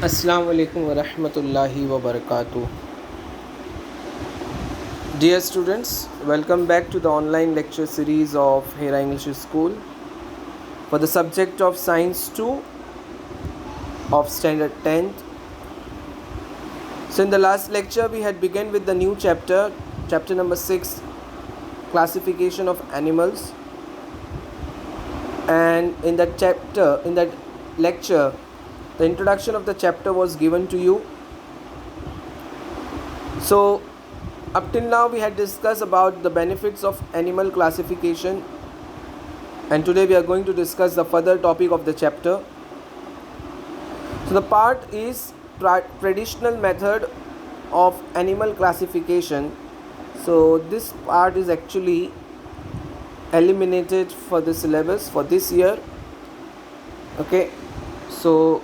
Assalamu alaikum wa rahmatullahi wa barakatuh. Dear students, welcome back to the online lecture series of Hera English School for the subject of Science 2 of Standard 10th. So in the last lecture we had begun with the new chapter number 6, classification of animals. And in that lecture, the introduction of the chapter was given to you. So up till now we had discussed about the benefits of animal classification, and today we are going to discuss the further topic of the chapter. So the part is traditional method of animal classification. So this part is actually eliminated for the syllabus for this year. Okay, so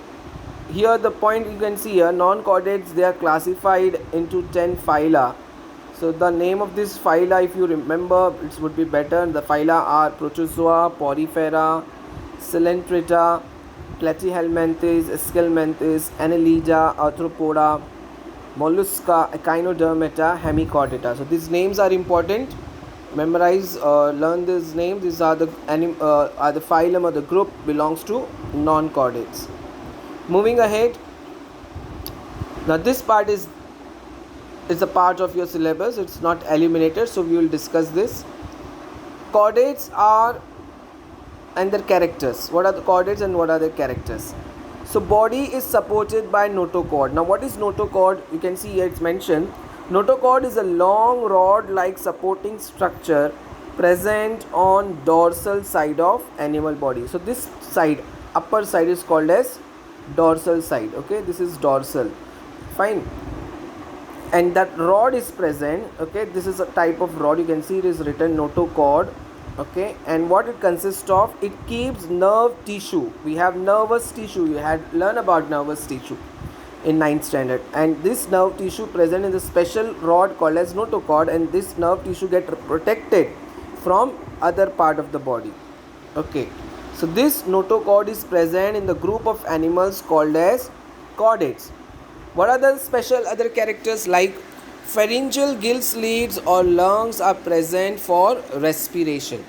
here the point you can see here, non-chordates, they are classified into 10 phyla. So the name of this phyla, if you remember, it would be better. The phyla are Protozoa, Porifera, Coelenterata, Platyhelminthes, Esculenthes, Annelida, Arthropoda, Mollusca, Echinodermata, Hemichordata. So these names are important. Memorize, learn these names. These are the phylum or the group belongs to non-chordates. Moving ahead, now this part is a part of your syllabus. It's not eliminated, so we will discuss this. Chordates are and their characters. What are the chordates and what are their characters? So body is supported by notochord. Now what is notochord? You can see here it's mentioned. Notochord is a long rod-like supporting structure present on dorsal side of animal body. So this side, upper side, is called as dorsal side. Okay, this is dorsal. Fine. And that rod is present. Okay, this is a type of rod. You can see it is written notochord. Okay, and what it consists of, it keeps nerve tissue. We have nervous tissue. You had learned about nervous tissue in 9th standard, and this nerve tissue present in the special rod called as notochord, and this nerve tissue get protected from other part of the body. Okay, so this notochord is present in the group of animals called as chordates. What are the special other characters? Like pharyngeal gill slits or lungs are present for respiration.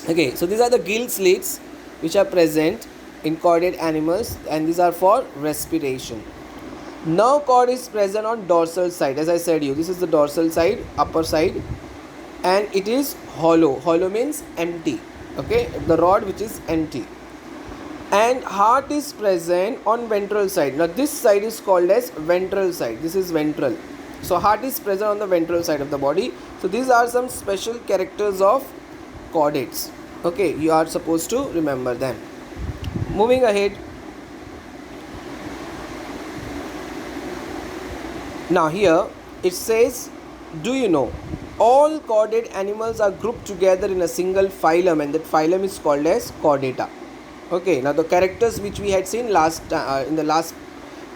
Okay, so these are the gill slits which are present in chordate animals, and these are for respiration. Nerve cord is present on dorsal side. As I said you, this is the dorsal side, upper side, and it is hollow. Hollow means empty. Okay, the rod which is empty. And heart is present on ventral side. Now this side is called as ventral side. This is ventral. So heart is present on the ventral side of the body. So these are some special characters of chordates. Okay, you are supposed to remember them. Moving ahead. Now here it says, do you know all chordate animals are grouped together in a single phylum, and that phylum is called as Chordata. Okay, now the characters which we had seen in the last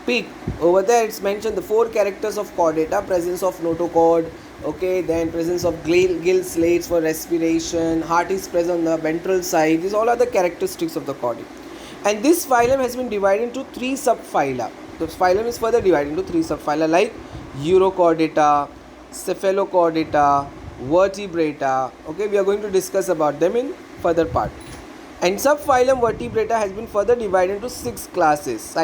peak, over there it's mentioned the 4 characters of Chordata: presence of notochord, okay, then presence of gill slits for respiration, heart is present on the ventral side. These all are the characteristics of the chordate. And this phylum has been divided into 3 subphyla. The phylum is further divided into 3 subphyla like Urochordata, Cephalochordata, Vertebrata. Okay, we are going to discuss about them in further part. And subphylum Vertebrata has been further divided into 6 classes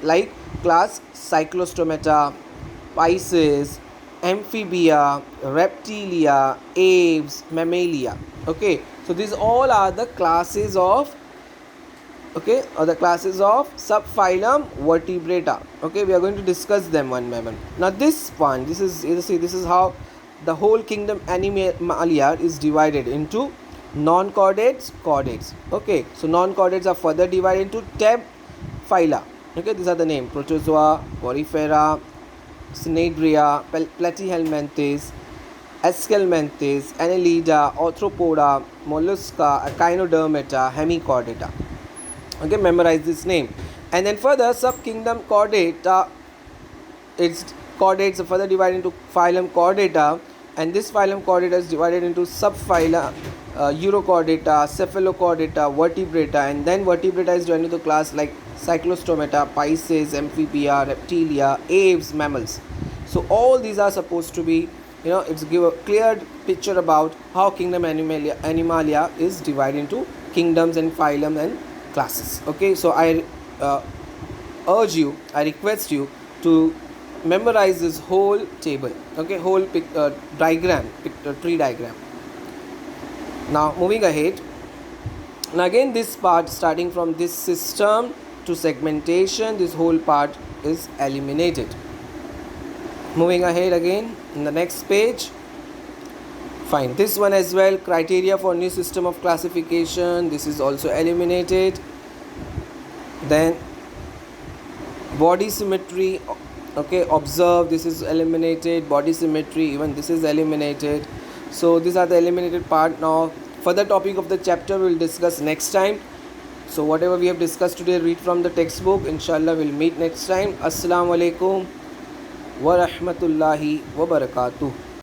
like class Cyclostomata, Pisces, Amphibia, Reptilia, Aves, Mammalia. Okay, so these all are the classes of subphylum Vertebrata. Okay, we are going to discuss them one by one. Now this is how the whole kingdom Animalia is divided into non-chordates, chordates. Okay, so non-chordates are further divided into 10 phyla. Okay, these are the name: Protozoa, Porifera, Cnidaria, Platyhelminthes, Esculenthes, Annelida, Arthropoda, Mollusca, Echinodermata, Hemichordata. Okay, memorize this name. And then further subkingdom Chordata, its chordates are further divided into phylum Chordata, and this phylum Chordata is divided into subphyla Urochordata, Cephalochordata, Vertebrata, and then Vertebrata is joined to the class like Cyclostomata, Pisces, Amphibia, Reptilia, Aves, mammals. So all these are supposed to be, it's give a clear picture about how kingdom Animalia is divided into kingdoms and phylum and classes. Okay, so I urge you, I request you to memorize this whole table, okay, whole tree diagram. Now moving ahead, and again this part, starting from this system to segmentation, this whole part is eliminated. Moving ahead again in the next page, fine, this one as well, criteria for new system of classification, this is also eliminated. Then body symmetry, okay, observe, this is eliminated. Body symmetry, even this is eliminated. So these are the eliminated part. Now further topic of the chapter we will discuss next time. So whatever we have discussed today, read from the textbook. Inshallah we'll meet next time. Assalamu alaikum wa rahmatullahi wa barakatuh.